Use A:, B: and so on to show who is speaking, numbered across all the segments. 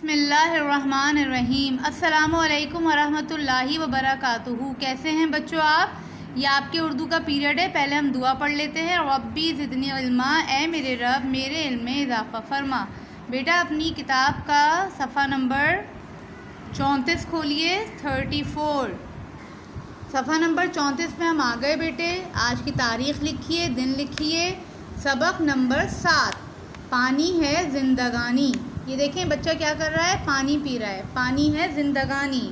A: بسم اللہ الرحمن الرحیم۔ السلام علیکم ورحمۃ اللہ وبرکاتہ۔ کیسے ہیں بچوں آپ؟ یہ آپ کے اردو کا پیریڈ ہے۔ پہلے ہم دعا پڑھ لیتے ہیں۔ ربی زدنی علما، اے میرے رب میرے علم میں اضافہ فرما۔ بیٹا اپنی کتاب کا صفحہ نمبر 34 کھولیے، 34 صفحہ نمبر 34 میں ہم آ گئے بیٹے۔ آج کی تاریخ لکھیے، دن لکھیے۔ سبق نمبر 7، پانی ہے زندگانی۔ یہ دیکھیں بچہ کیا کر رہا ہے، پانی پی رہا ہے۔ پانی ہے زندگانی۔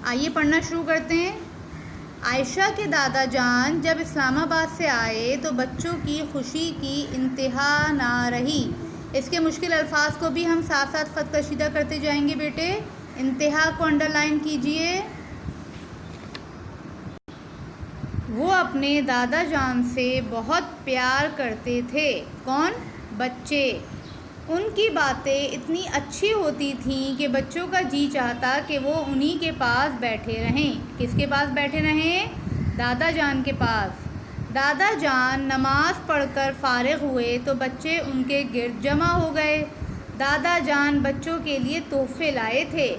A: آئیے پڑھنا شروع کرتے ہیں۔ عائشہ کے دادا جان جب اسلام آباد سے آئے تو بچوں کی خوشی کی انتہا نہ رہی۔ اس کے مشکل الفاظ کو بھی ہم ساتھ ساتھ خط کشیدہ کرتے جائیں گے بیٹے۔ انتہا کو انڈر لائن کیجئے۔ وہ اپنے دادا جان سے بہت پیار کرتے تھے۔ کون؟ بچے۔ ان کی باتیں اتنی اچھی ہوتی تھیں کہ بچوں کا جی چاہتا کہ وہ انہی کے پاس بیٹھے رہیں۔ کس کے پاس بیٹھے رہیں؟ دادا جان کے پاس۔ دادا جان نماز پڑھ کر فارغ ہوئے تو بچے ان کے گرد جمع ہو گئے۔ دادا جان بچوں کے لیے تحفے لائے تھے۔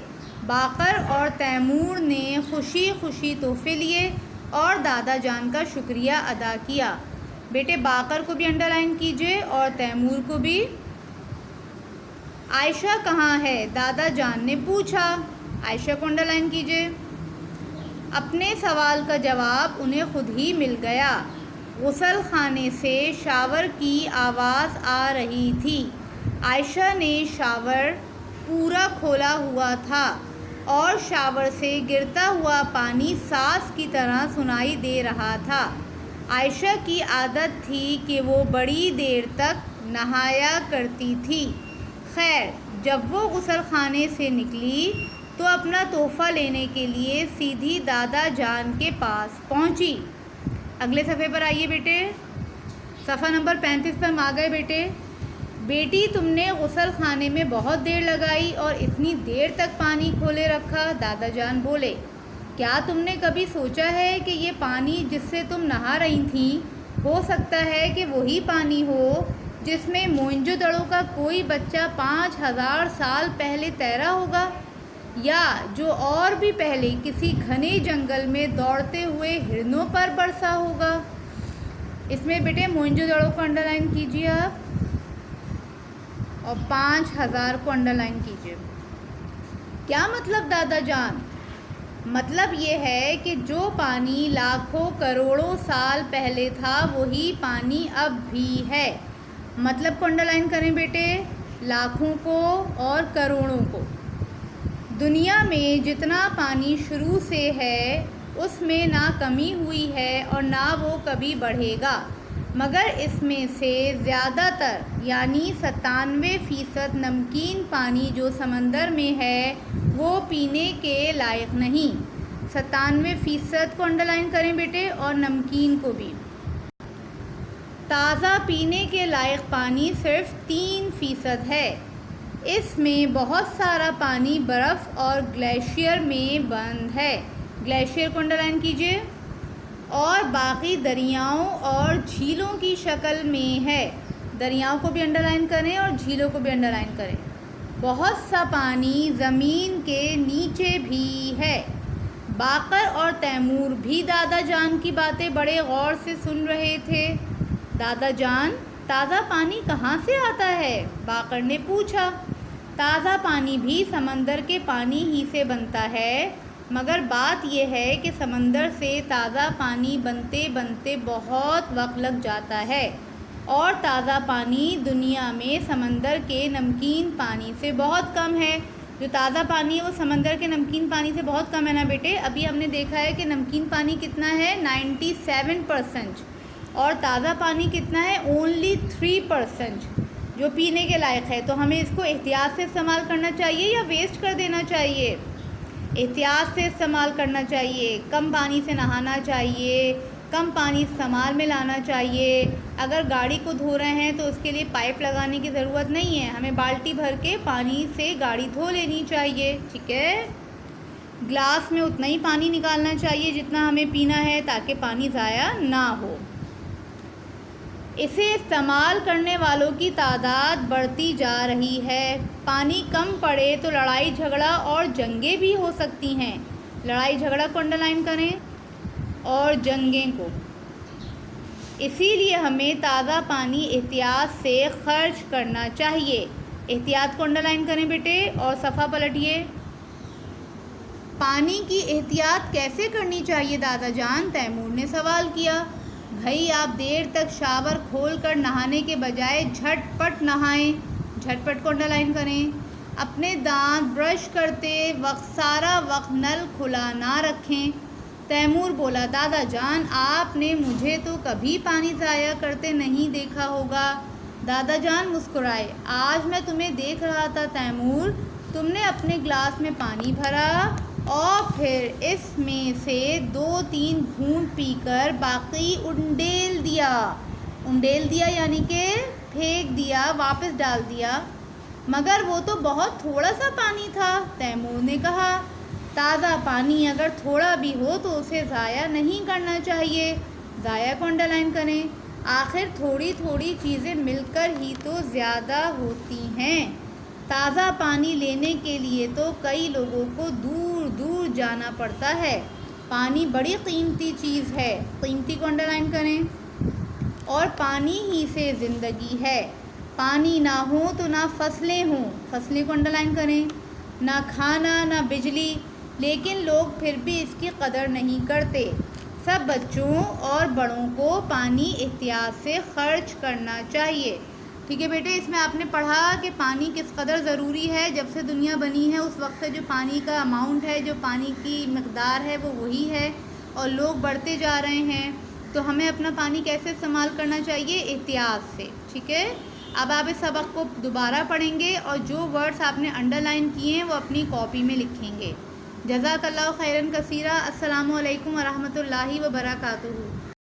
A: باقر اور تیمور نے خوشی خوشی تحفے لیے اور دادا جان کا شکریہ ادا کیا۔ بیٹے باقر کو بھی انڈر لائن کیجئے اور تیمور کو بھی۔ عائشہ کہاں ہے؟ دادا جان نے پوچھا۔ عائشہ کو انڈر لائن کیجئے۔ اپنے سوال کا جواب انہیں خود ہی مل گیا۔ غسل خانے سے شاور کی آواز آ رہی تھی۔ عائشہ نے شاور پورا کھولا ہوا تھا اور شاور سے گرتا ہوا پانی ساز کی طرح سنائی دے رہا تھا۔ عائشہ کی عادت تھی کہ وہ بڑی دیر تک نہایا کرتی تھی۔ خیر، جب وہ غسل خانے سے نکلی تو اپنا تحفہ لینے کے لیے سیدھی دادا جان کے پاس پہنچی۔ اگلے صفحے پر آئیے بیٹے۔ صفحہ نمبر 35 پر ہم آ گئے بیٹے۔ بیٹی تم نے غسل خانے میں بہت دیر لگائی اور اتنی دیر تک پانی کھولے رکھا۔ دادا جان بولے، کیا تم نے کبھی سوچا ہے کہ یہ پانی جس سے تم نہا رہی تھیں ہو سکتا ہے کہ وہی پانی ہو جس میں موئنجو دڑو کا کوئی بچہ 5000 سال پہلے تیرا ہوگا، یا جو اور بھی پہلے کسی گھنے جنگل میں دوڑتے ہوئے ہرنوں پر برسا ہوگا۔ اس میں بیٹے موئنجو دڑو کو انڈر لائن کیجئے آپ اور 5000 کو انڈر لائن کیجئے۔ کیا مطلب دادا جان؟ مطلب یہ ہے کہ جو پانی لاکھوں کروڑوں سال پہلے تھا وہی پانی اب بھی ہے۔ مطلب کو انڈر لائن کریں بیٹے، لاکھوں کو اور کروڑوں کو۔ دنیا میں جتنا پانی شروع سے ہے اس میں نہ کمی ہوئی ہے اور نہ وہ کبھی بڑھے گا، مگر اس میں سے زیادہ تر یعنی 97% نمکین پانی جو سمندر میں ہے وہ پینے کے لائق نہیں۔ 97% کو انڈر لائن کریں بیٹے اور نمکین کو بھی۔ تازہ پینے کے لائق پانی صرف 3% ہے۔ اس میں بہت سارا پانی برف اور گلیشیئر میں بند ہے۔ گلیشیئر کو انڈر لائن کیجئے۔ اور باقی دریاؤں اور جھیلوں کی شکل میں ہے۔ دریاؤں کو بھی انڈر لائن کریں اور جھیلوں کو بھی انڈر لائن کریں۔ بہت سا پانی زمین کے نیچے بھی ہے۔ باقر اور تیمور بھی دادا جان کی باتیں بڑے غور سے سن رہے تھے۔ دادا جان، تازہ پانی کہاں سے آتا ہے؟ باقر نے پوچھا۔ تازہ پانی بھی سمندر کے پانی ہی سے بنتا ہے، مگر بات یہ ہے کہ سمندر سے تازہ پانی بنتے بنتے بہت وقت لگ جاتا ہے، اور تازہ پانی دنیا میں سمندر کے نمکین پانی سے بہت کم ہے۔ جو تازہ پانی ہے وہ سمندر کے نمکین پانی سے بہت کم ہے نا بیٹے۔ ابھی ہم نے دیکھا ہے کہ نمکین پانی کتنا ہے، 97%، اور تازہ پانی کتنا ہے، اونلی 3% جو پینے کے لائق ہے۔ تو ہمیں اس کو احتیاط سے استعمال کرنا چاہیے یا ویسٹ کر دینا چاہیے؟ احتیاط سے استعمال کرنا چاہیے۔ کم پانی سے نہانا چاہیے، کم پانی استعمال میں لانا چاہیے۔ اگر گاڑی کو دھو رہے ہیں تو اس کے لیے پائپ لگانے کی ضرورت نہیں ہے، ہمیں بالٹی بھر کے پانی سے گاڑی دھو لینی چاہیے، ٹھیک ہے؟ گلاس میں اتنا ہی پانی نکالنا چاہیے جتنا ہمیں پینا ہے تاکہ پانی ضائع نہ ہو۔ اسے استعمال کرنے والوں کی تعداد بڑھتی جا رہی ہے۔ پانی کم پڑے تو لڑائی جھگڑا اور جنگیں بھی ہو سکتی ہیں۔ لڑائی جھگڑا کو انڈرلائن کریں اور جنگیں کو۔ اسی لیے ہمیں تازہ پانی احتیاط سے خرچ کرنا چاہیے۔ احتیاط کو انڈرلائن کریں بیٹے اور صفحہ پلٹیے۔ پانی کی احتیاط کیسے کرنی چاہیے دادا جان؟ تیمور نے سوال کیا۔ بھائی آپ دیر تک شاور کھول کر نہانے کے بجائے جھٹ پٹ نہائیں۔ جھٹ پٹ کو انڈرلائن کریں۔ اپنے دانت برش کرتے وقت سارا وقت نل کھلا نہ رکھیں۔ تیمور بولا، دادا جان آپ نے مجھے تو کبھی پانی ضائع کرتے نہیں دیکھا ہوگا۔ دادا جان مسکرائے۔ آج میں تمہیں دیکھ رہا تھا تیمور، تم نے اپنے گلاس میں پانی بھرا اور پھر اس میں سے 2-3 گھونٹ پی کر باقی انڈیل دیا۔ انڈیل دیا یعنی کہ پھینک دیا، واپس ڈال دیا۔ مگر وہ تو بہت تھوڑا سا پانی تھا، تیمور نے کہا۔ تازہ پانی اگر تھوڑا بھی ہو تو اسے ضائع نہیں کرنا چاہیے۔ ضائع کو انڈرلائن کریں۔ آخر تھوڑی تھوڑی چیزیں مل کر ہی تو زیادہ ہوتی ہیں۔ تازہ پانی لینے کے لیے تو کئی لوگوں کو دور دور جانا پڑتا ہے۔ پانی بڑی قیمتی چیز ہے۔ قیمتی کو انڈرلائن کریں۔ اور پانی ہی سے زندگی ہے۔ پانی نہ ہو تو نہ فصلیں ہوں۔ فصلیں کو انڈرلائن کریں۔ نہ کھانا نہ بجلی، لیکن لوگ پھر بھی اس کی قدر نہیں کرتے۔ سب بچوں اور بڑوں کو پانی احتیاط سے خرچ کرنا چاہیے۔ ٹھیک ہے بیٹے، اس میں آپ نے پڑھا کہ پانی کس قدر ضروری ہے۔ جب سے دنیا بنی ہے اس وقت سے جو پانی کا اماؤنٹ ہے، جو پانی کی مقدار ہے وہ وہی ہے، اور لوگ بڑھتے جا رہے ہیں۔ تو ہمیں اپنا پانی کیسے استعمال کرنا چاہیے؟ احتیاط سے۔ ٹھیک ہے، اب آپ اس سبق کو دوبارہ پڑھیں گے اور جو ورڈز آپ نے انڈرلائن کیے ہیں وہ اپنی کاپی میں لکھیں گے۔ جزاک اللہ خیراً کثیرا۔ السلام علیکم ورحمۃ اللہ وبرکاتہ۔